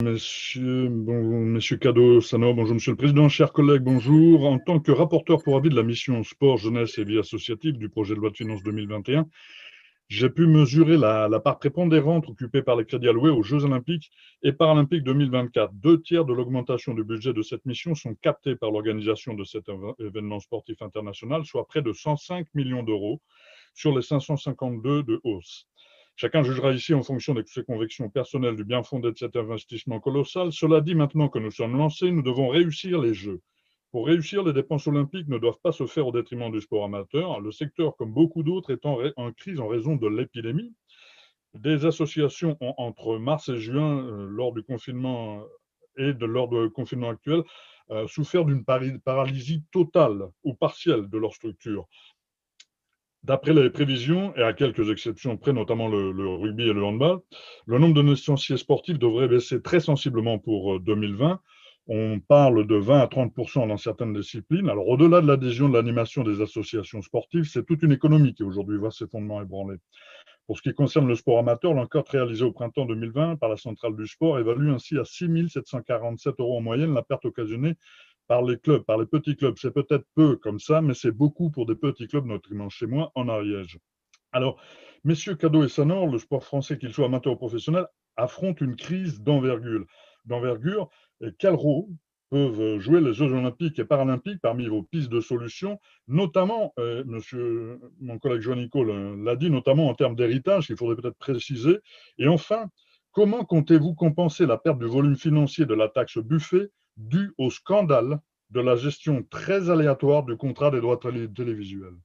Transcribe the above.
Messieurs Cadot, Sanor, bonjour Monsieur le Président, chers collègues, bonjour. En tant que rapporteur pour avis de la mission Sport, Jeunesse et Vie associative du projet de loi de finances 2021, j'ai pu mesurer la part prépondérante occupée par les crédits alloués aux Jeux Olympiques et Paralympiques 2024. 2 tiers de l'augmentation du budget de cette mission sont captés par l'organisation de cet événement sportif international, soit près de 105 millions d'euros sur les 552 de hausse. Chacun jugera ici en fonction de ses convictions personnelles du bien fondé de cet investissement colossal. Cela dit, maintenant que nous sommes lancés, nous devons réussir les Jeux. Pour réussir, les dépenses olympiques ne doivent pas se faire au détriment du sport amateur. Le secteur, comme beaucoup d'autres, est en crise en raison de l'épidémie. Des associations ont, entre mars et juin, lors du confinement lors du confinement actuel, souffert d'une paralysie totale ou partielle de leur structure. D'après les prévisions, et à quelques exceptions près, notamment le rugby et le handball, le nombre de licenciés sportifs devrait baisser très sensiblement pour 2020. On parle de 20 à 30% dans certaines disciplines. Alors, au-delà de l'adhésion de l'animation des associations sportives, c'est toute une économie qui aujourd'hui voit ses fondements ébranlés. Pour ce qui concerne le sport amateur, l'enquête réalisée au printemps 2020 par la Centrale du sport évalue ainsi à 6 747 € en moyenne la perte occasionnée par les clubs, par les petits clubs. C'est peut-être peu comme ça, mais c'est beaucoup pour des petits clubs, notamment chez moi, en Ariège. Alors, messieurs Cadot et Sanor, le sport français, qu'il soit amateur ou professionnel, affronte une crise d'envergure. Et quel rôle peuvent jouer les Jeux olympiques et paralympiques parmi vos pistes de solutions, notamment, mon collègue Joan Nicole l'a dit, notamment en termes d'héritage, qu'il faudrait peut-être préciser. Et enfin, comment comptez-vous compenser la perte du volume financier de la taxe Buffet due au scandale de la gestion très aléatoire du contrat des droits télévisuels?